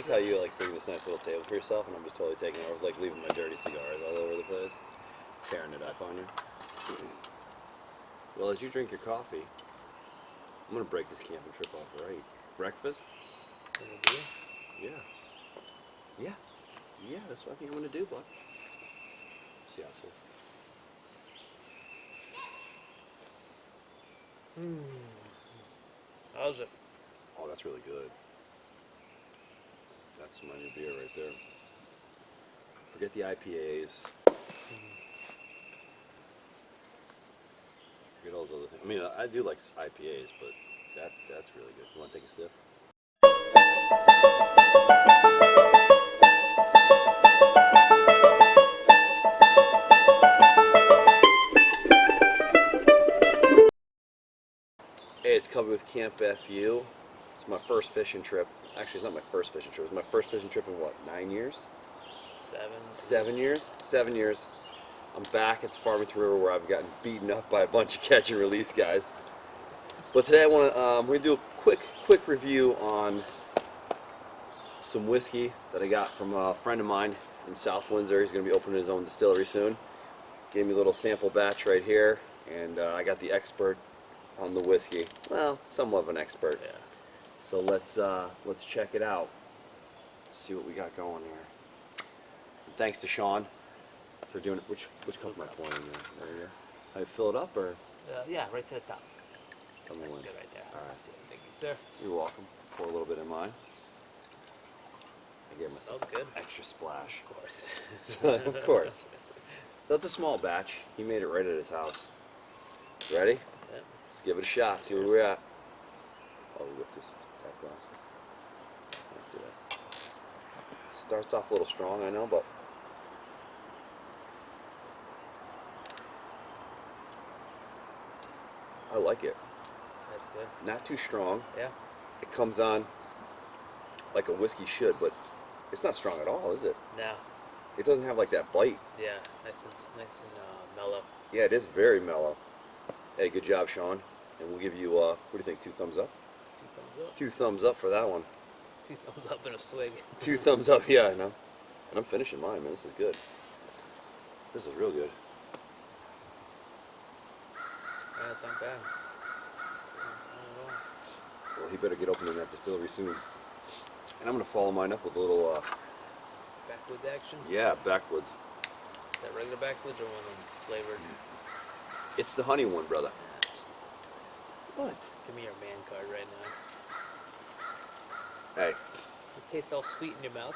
how you like bring this nice little table for yourself, and I'm just totally taking over, like leaving my dirty cigars all over the place, tearing the nuts on you. Well, as you drink your coffee, I'm gonna break this camping trip off right. Breakfast? Yeah. Yeah. Yeah, that's what I think I'm gonna do, bud. See how it is. How's it? Oh, that's really good. That's my new beer right there. Forget the IPAs. Forget all those other things. I mean, I do like IPAs, but that's really good. You want to take a sip? Hey, it's Cubby with Camp FU. It's my first fishing trip. Actually, it's not my first fishing trip. It was my first fishing trip in what, 9 years? 7 years? 7 years. I'm back at the Farmington River where I've gotten beaten up by a bunch of catch and release guys. But today we're gonna do a quick review on some whiskey that I got from a friend of mine in South Windsor. He's gonna be opening his own distillery soon. Gave me a little sample batch right here, and I got the expert on the whiskey. Well, somewhat of an expert. Yeah. So let's check it out. See what we got going here. And thanks to Sean for doing it. Which cup am I pouring in there? Right here. I fill it up or? Yeah, right to the top. That's good right there. All right. Thank you, sir. You're welcome. Pour a little bit in mine. I gave myself Smells good. Extra splash. Of course. Of course. That's a small batch. He made it right at his house. Ready? Yeah. Let's give it a shot. See where we're at. Oh, we whipped this tap glass. Let's do that. Starts off a little strong, I know, but I like it. That's good. Not too strong. Yeah. It comes on like a whiskey should, but it's not strong at all, is it? No. It doesn't have like that bite. Yeah. Nice and mellow. Yeah, it is very mellow. Hey, good job, Sean. And we'll give you, what do you think, 2 thumbs up? 2 thumbs up. 2 thumbs up for that one. 2 thumbs up and a swig. 2 thumbs up, yeah, I know. And I'm finishing mine, man. This is good. This is real good. Yeah, it's not bad. Well, he better get opening that distillery soon. And I'm going to follow mine up with a little, Backwoods action? yeah, backwoods. Is that regular backwoods or one of them flavored? It's the honey one, brother. Jesus Christ. What? Give me your man card right now. Hey. It tastes all sweet in your mouth.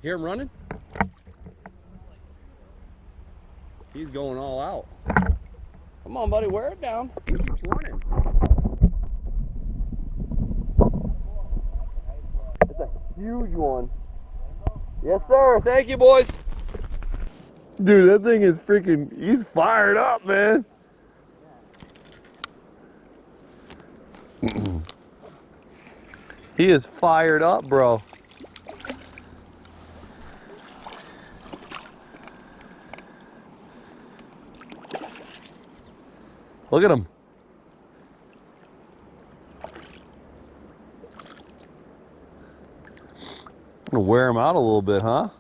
Hear him running? He's going all out. Come on, buddy, wear it down. He keeps running. It's a huge one. Yes, sir. Thank you, boys. Dude, that thing is freaking, he's fired up, man. He is fired up, bro. Look at him. I'm gonna wear him out a little bit, huh?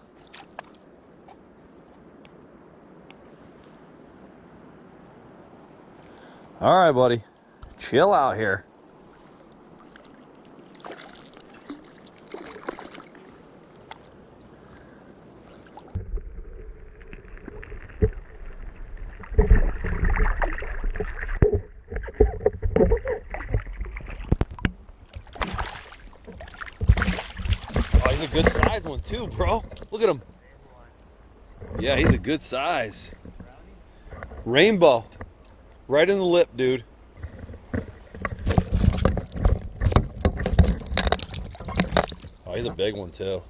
All right, buddy. Chill out here. He's a good size one too, bro. Look at him. Yeah, he's a good size. Rainbow. Right in the lip, dude. Oh, he's a big one too.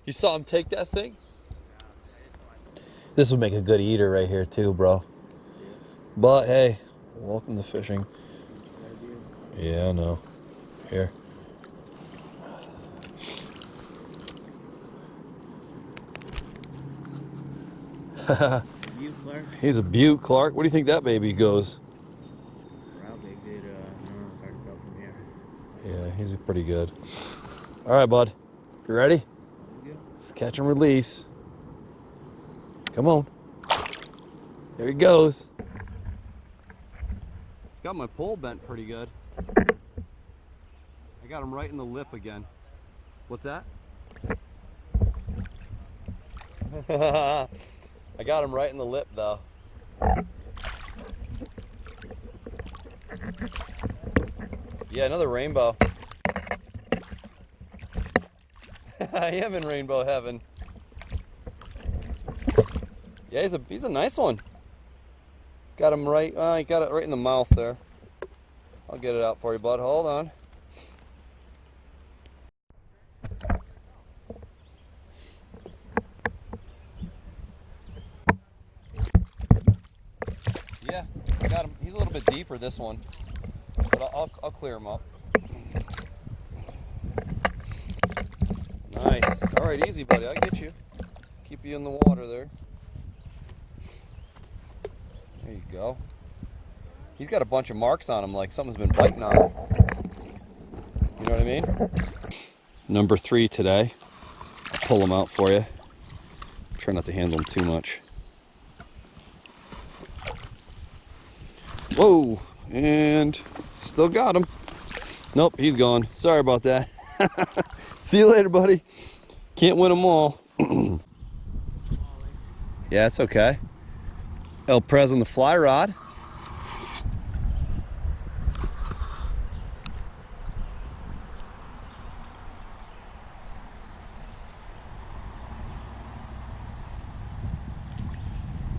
You saw him take that thing? This would make a good eater right here too, bro. But hey, welcome to fishing. Yeah, I know. Here. You, Clark? He's a beaut, Clark. What do you think that baby goes? How big did, it's hard to tell from here. Yeah, he's pretty good. All right, bud. You ready? Catch and release. Come on. There he goes. It's got my pole bent pretty good. I got him right in the lip again. What's that? I got him right in the lip though. Yeah, another rainbow. I am in rainbow heaven. Yeah, he's a nice one. Got him right, he got it right in the mouth there. I'll get it out for you, bud. Hold on. Yeah, I got him. He's a little bit deeper, this one. But I'll clear him up. Nice. All right, easy, buddy. I get you. Keep you in the water there. There you go. He's got a bunch of marks on him, like something's been biting on him. You know what I mean? Number 3 today. I'll pull him out for you. Try not to handle him too much. Whoa, and still got him. Nope, he's gone. Sorry about that. See you later, buddy. Can't win them all. Yeah, it's okay. El Prez on the fly rod.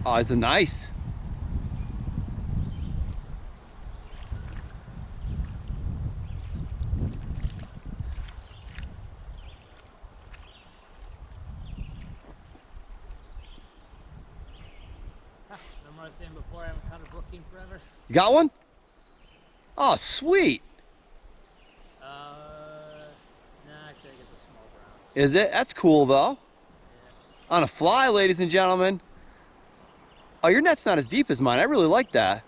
Oh, it's a nice. Remember I was saying before I haven't caught a brookie in forever? You got one? Oh, sweet. Nah, I think it's a small brown. Is it? That's cool, though. Yeah. On a fly, ladies and gentlemen. Oh, your net's not as deep as mine. I really like that.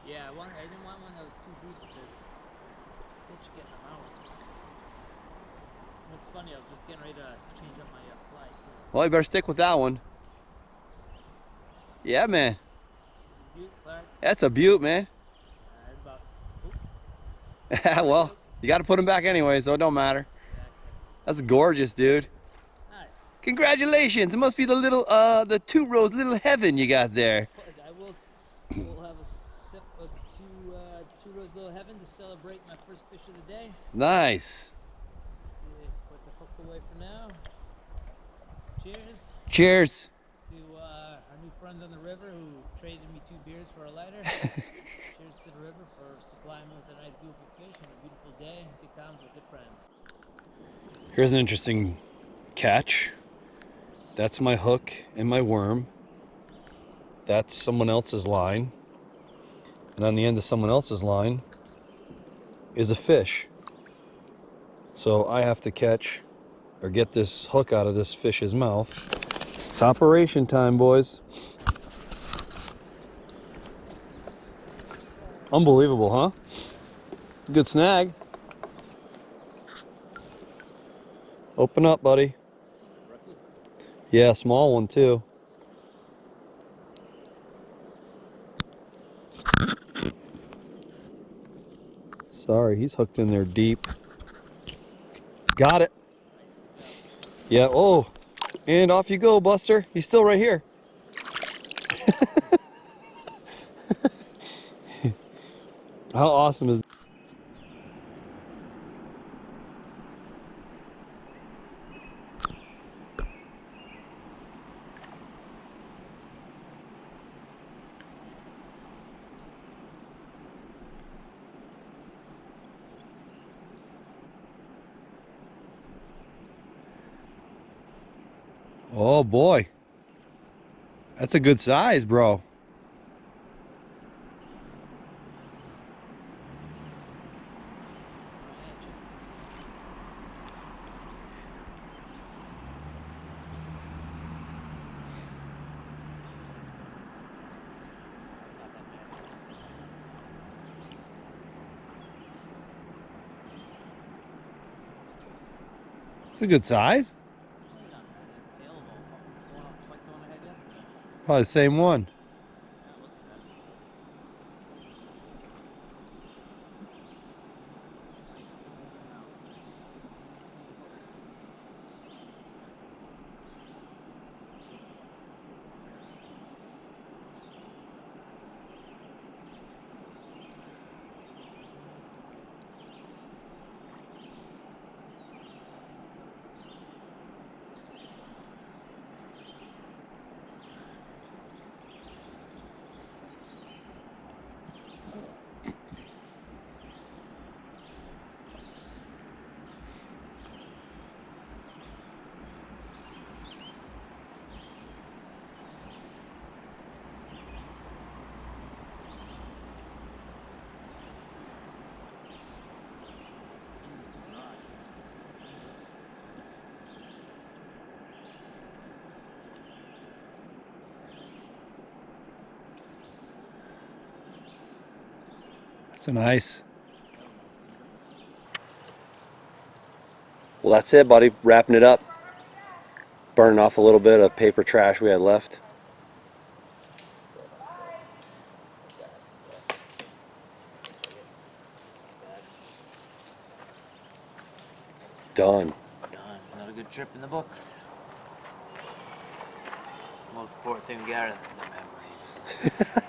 Yeah, I didn't want one that was too deep because it's bitch getting them out. What's funny, I was just getting ready to change up my fly too. Well, you better stick with that one. Yeah, man. Beaut, Clark. That's a beaut, man. It's about, Well, you got to put them back anyway, so it don't matter. That's gorgeous, dude. nice. Congratulations. It must be the little, the 2 rows little heaven you got there. I will have a sip of two rows little heaven to celebrate my first fish of the day. Nice. Let's see, put the hook away for now. Cheers Cheers. to our new friends on the river who traded me 2 beers for a lighter. Cheers to the river for supplying me with a nice beautiful fish and a beautiful day. Good times with good friends. Here's an interesting catch. That's my hook and my worm. That's someone else's line. And on the end of someone else's line is a fish. So I have to catch or get this hook out of this fish's mouth. It's operation time, boys. Unbelievable, huh? Good snag. Open up, buddy. Yeah, small one too. Sorry, he's hooked in there deep. Got it. Yeah, oh. And off you go, Buster. He's still right here. How awesome is Oh boy. That's a good size, bro. Yeah, It's a good size. Really not bad. His tail's all fucking torn up, just like the one I had yesterday. Probably the same one. Yeah, it looks that. I can sneak him out. That's a nice. Well, that's it, buddy. Wrapping it up. Burning off a little bit of paper trash we had left. Done. Done. Another good trip in the books. Most important thing we got are the memories.